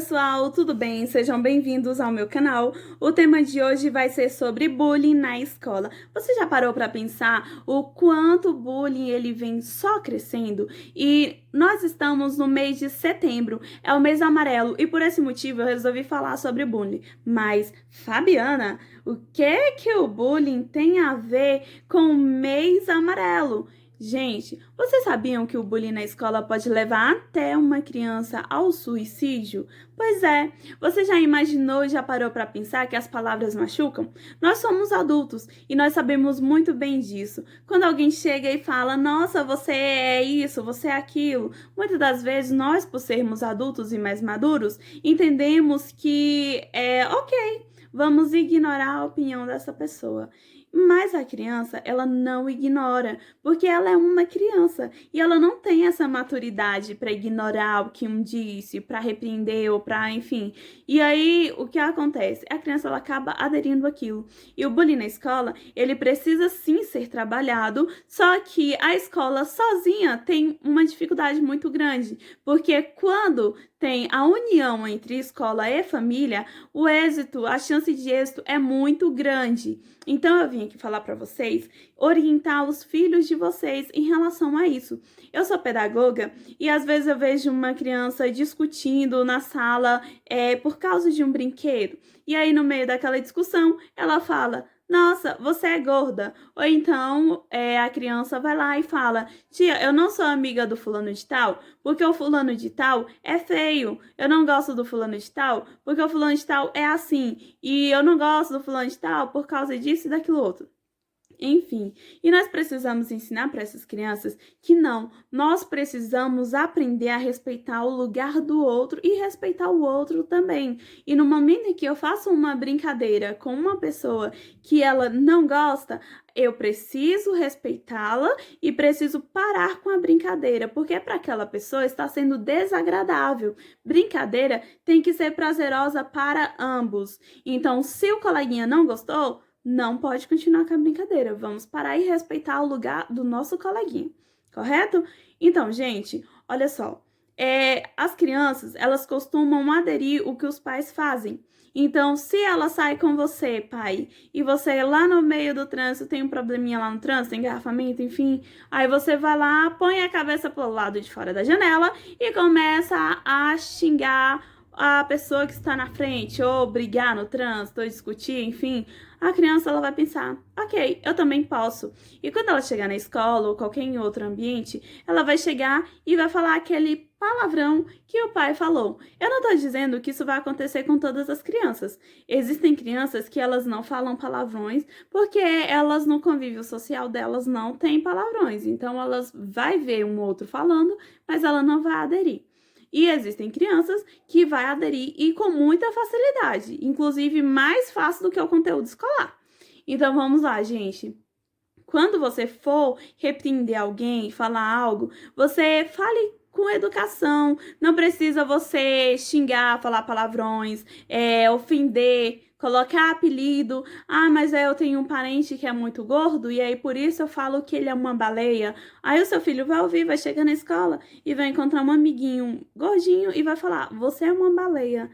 pessoal, tudo bem? Sejam bem-vindos ao meu canal. O tema de hoje vai ser sobre bullying na escola. Você já parou para pensar o quanto o bullying ele vem só crescendo? E nós estamos no mês de setembro, é o mês amarelo, e por esse motivo eu resolvi falar sobre bullying. Mas, Fabiana, o que o bullying tem a ver com o mês amarelo? Gente, vocês sabiam que o bullying na escola pode levar até uma criança ao suicídio? Pois é, você já imaginou e já parou para pensar que as palavras machucam? Nós somos adultos e nós sabemos muito bem disso. Quando alguém chega e fala, nossa, você é isso, você é aquilo, muitas das vezes nós, por sermos adultos e mais maduros, entendemos que é ok, vamos ignorar a opinião dessa pessoa. Mas a criança, ela não ignora, porque ela é uma criança e ela não tem essa maturidade para ignorar o que um disse, para repreender ou para, enfim. E aí, o que acontece? A criança ela acaba aderindo àquilo. E o bullying na escola, ele precisa sim ser trabalhado, só que a escola sozinha tem uma dificuldade muito grande, porque quando tem a união entre escola e família, o êxito, a chance de êxito é muito grande. Então eu vim aqui falar para vocês, orientar os filhos de vocês em relação a isso. Eu sou pedagoga e às vezes eu vejo uma criança discutindo na sala por causa de um brinquedo. E aí no meio daquela discussão ela fala: nossa, você é gorda. Ou então a criança vai lá e fala: tia, eu não sou amiga do fulano de tal, porque o fulano de tal é feio. Eu não gosto do fulano de tal, porque o fulano de tal é assim. E eu não gosto do fulano de tal por causa disso e daquilo outro. Enfim, e nós precisamos ensinar para essas crianças que não, nós precisamos aprender a respeitar o lugar do outro e respeitar o outro também. E no momento em que eu faço uma brincadeira com uma pessoa que ela não gosta, eu preciso respeitá-la e preciso parar com a brincadeira, porque para aquela pessoa está sendo desagradável. Brincadeira tem que ser prazerosa para ambos. Então, se o coleguinha não gostou, não pode continuar com a brincadeira. Vamos parar e respeitar o lugar do nosso coleguinha, correto? Então, gente, olha só. As crianças, elas costumam aderir o que os pais fazem. Então, se ela sai com você, pai, e você lá no meio do trânsito tem um probleminha lá no trânsito, engarrafamento, enfim, aí você vai lá, põe a cabeça pro lado de fora da janela e começa a xingar a pessoa que está na frente, ou brigar no trânsito, ou discutir, enfim, a criança ela vai pensar, ok, eu também posso. E quando ela chegar na escola ou qualquer outro ambiente, ela vai chegar e vai falar aquele palavrão que o pai falou. Eu não estou dizendo que isso vai acontecer com todas as crianças. Existem crianças que elas não falam palavrões porque elas no convívio social delas não têm palavrões. Então elas vai ver um outro falando, mas ela não vai aderir. E existem crianças que vai aderir e com muita facilidade, inclusive mais fácil do que o conteúdo escolar. Então vamos lá, gente. Quando você for repreender alguém, falar algo, você fale com educação. Não precisa você xingar, falar palavrões, ofender, colocar apelido. Ah, mas eu tenho um parente que é muito gordo e aí por isso eu falo que ele é uma baleia. Aí o seu filho vai ouvir, vai chegar na escola e vai encontrar um amiguinho gordinho e vai falar: você é uma baleia.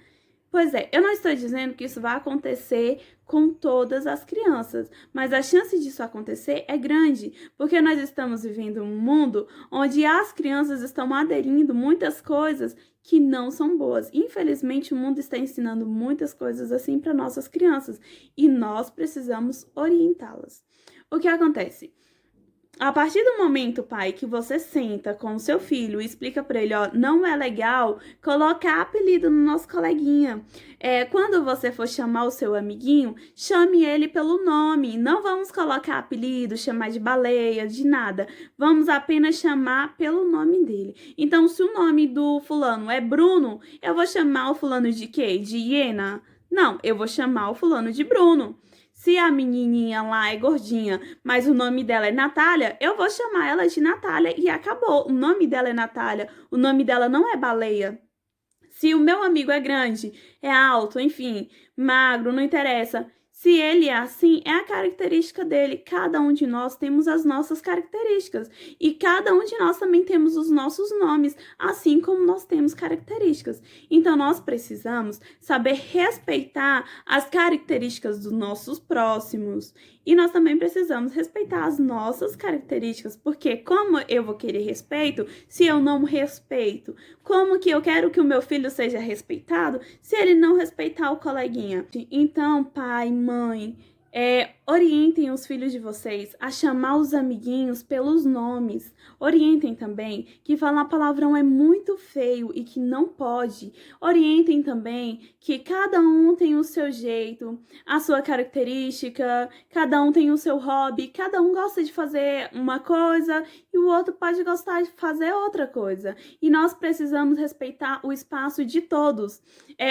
Pois é, eu não estou dizendo que isso vai acontecer com todas as crianças, mas a chance disso acontecer é grande, porque nós estamos vivendo um mundo onde as crianças estão aderindo muitas coisas que não são boas. Infelizmente, o mundo está ensinando muitas coisas assim para nossas crianças e nós precisamos orientá-las. O que acontece? A partir do momento, pai, que você senta com o seu filho e explica para ele, ó, não é legal colocar apelido no nosso coleguinha. Quando você for chamar o seu amiguinho, chame ele pelo nome. Não vamos colocar apelido, chamar de baleia, de nada. Vamos apenas chamar pelo nome dele. Então, se o nome do fulano é Bruno, eu vou chamar o fulano de quê? De hiena? Não, eu vou chamar o fulano de Bruno. Se a menininha lá é gordinha, mas o nome dela é Natália, eu vou chamar ela de Natália e acabou. O nome dela é Natália, o nome dela não é baleia. Se o meu amigo é grande, é alto, enfim, magro, não interessa. Se ele é assim, é a característica dele. Cada um de nós temos as nossas características. E cada um de nós também temos os nossos nomes, assim como nós temos características. Então, nós precisamos saber respeitar as características dos nossos próximos. E nós também precisamos respeitar as nossas características, porque como eu vou querer respeito se eu não respeito? Como que eu quero que o meu filho seja respeitado se ele não respeitar o coleguinha? Então, pai, mãe, orientem os filhos de vocês a chamar os amiguinhos pelos nomes. Orientem também que falar palavrão é muito feio e que não pode. Orientem também que cada um tem o seu jeito, a sua característica, cada um tem o seu hobby, cada um gosta de fazer uma coisa e o outro pode gostar de fazer outra coisa. E nós precisamos respeitar o espaço de todos.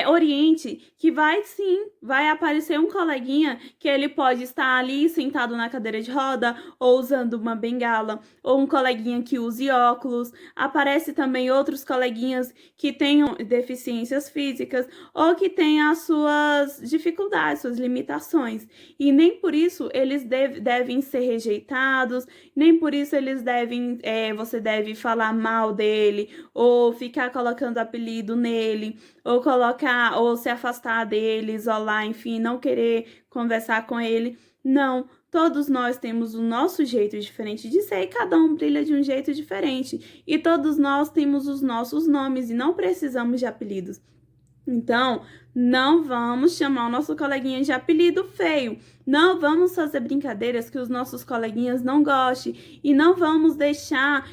Oriente que vai aparecer um coleguinha que ele pode estar ali sentado na cadeira de roda ou usando uma bengala, ou um coleguinha que use óculos. Aparece também outros coleguinhas que tenham deficiências físicas ou que tenham as suas dificuldades, suas limitações. E nem por isso eles devem ser rejeitados, nem por isso você deve falar mal dele, ou ficar colocando apelido nele, ou se afastar dele, isolar, enfim, não querer conversar com ele. Não, todos nós temos o nosso jeito diferente de ser e cada um brilha de um jeito diferente. E todos nós temos os nossos nomes e não precisamos de apelidos. Então, não vamos chamar o nosso coleguinha de apelido feio. Não vamos fazer brincadeiras que os nossos coleguinhas não gostem. E não vamos deixar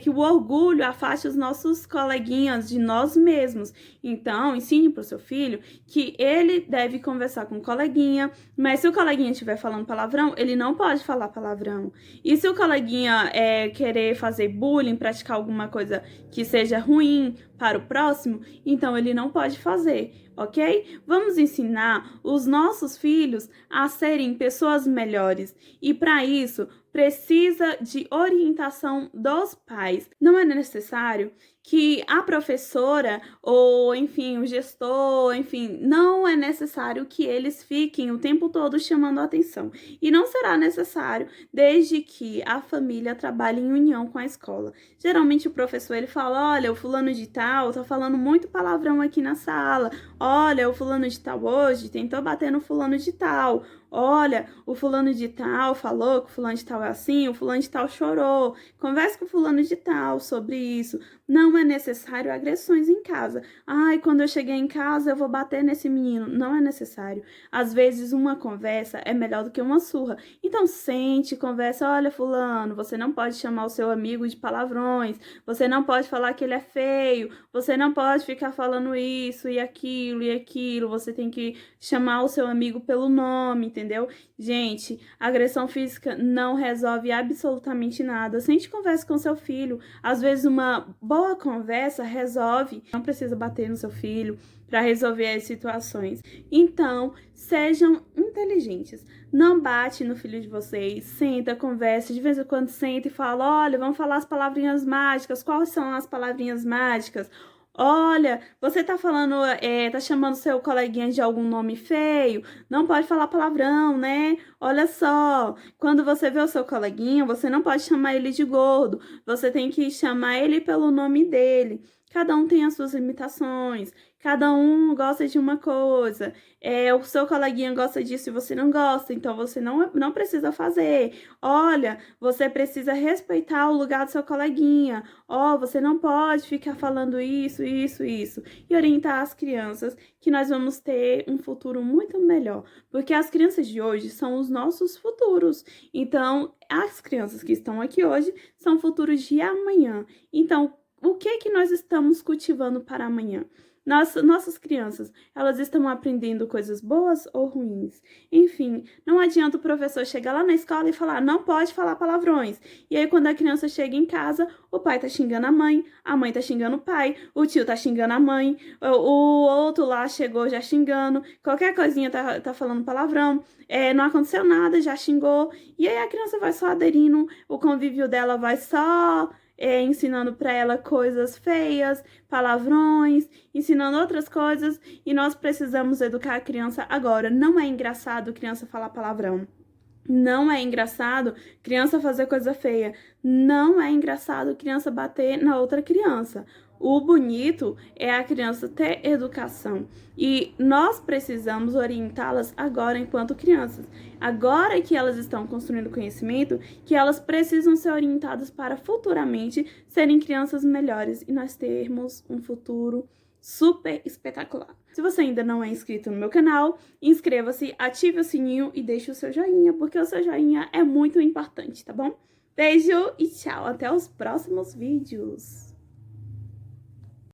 que o orgulho afaste os nossos coleguinhas de nós mesmos. Então, ensine para o seu filho que ele deve conversar com o coleguinha. Mas se o coleguinha estiver falando palavrão, ele não pode falar palavrão. E se o coleguinha querer fazer bullying, praticar alguma coisa que seja ruim para o próximo, então ele não pode fazer, ok? Vamos ensinar os nossos filhos a serem pessoas melhores e para isso precisa de orientação dos pais. Não é necessário que a professora ou, enfim, o gestor, enfim, não é necessário que eles fiquem o tempo todo chamando a atenção. E não será necessário desde que a família trabalhe em união com a escola. Geralmente o professor ele fala, olha, o fulano de tal tá falando muito palavrão aqui na sala. Olha, o fulano de tal hoje tentou bater no fulano de tal. Olha, o fulano de tal falou que o fulano de tal é assim, o fulano de tal chorou. Converse com o fulano de tal sobre isso. Não é necessário agressões em casa. Ai, quando eu cheguei em casa eu vou bater nesse menino. Não é necessário. Às vezes uma conversa é melhor do que uma surra. Então sente, conversa. Olha, fulano, você não pode chamar o seu amigo de palavrões. Você não pode falar que ele é feio. Você não pode ficar falando isso e aquilo e aquilo. Você tem que chamar o seu amigo pelo nome, entendeu? Gente, agressão física não resolve absolutamente nada. Sente, conversa com seu filho. Às vezes uma boa conversa resolve. Não precisa bater no seu filho para resolver as situações. Então, sejam inteligentes. Não bate no filho de vocês. Senta, conversa. De vez em quando senta e fala, olha, vamos falar as palavrinhas mágicas. Quais são as palavrinhas mágicas? Olha, você tá falando, tá chamando seu coleguinha de algum nome feio? Não pode falar palavrão, né? Olha só, quando você vê o seu coleguinha, você não pode chamar ele de gordo. Você tem que chamar ele pelo nome dele. Cada um tem as suas limitações, cada um gosta de uma coisa. O seu coleguinha gosta disso e você não gosta, então você não precisa fazer. Olha, você precisa respeitar o lugar do seu coleguinha. Você não pode ficar falando isso. E orientar as crianças que nós vamos ter um futuro muito melhor. Porque as crianças de hoje são os nossos futuros. Então, as crianças que estão aqui hoje são futuros de amanhã. Então, o que nós estamos cultivando para amanhã? Nossas crianças, elas estão aprendendo coisas boas ou ruins? Enfim, não adianta o professor chegar lá na escola e falar, não pode falar palavrões. E aí, quando a criança chega em casa, o pai tá xingando a mãe tá xingando o pai, o tio tá xingando a mãe, o outro lá chegou já xingando, qualquer coisinha tá falando palavrão, não aconteceu nada, já xingou. E aí a criança vai só aderindo, o convívio dela vai só ensinando para ela coisas feias, palavrões, ensinando outras coisas, e nós precisamos educar a criança agora. Não é engraçado criança falar palavrão. Não é engraçado criança fazer coisa feia. Não é engraçado criança bater na outra criança. O bonito é a criança ter educação. E nós precisamos orientá-las agora enquanto crianças. Agora que elas estão construindo conhecimento, que elas precisam ser orientadas para futuramente serem crianças melhores e nós termos um futuro super espetacular. Se você ainda não é inscrito no meu canal, inscreva-se, ative o sininho e deixe o seu joinha, porque o seu joinha é muito importante, tá bom? Beijo e tchau, até os próximos vídeos!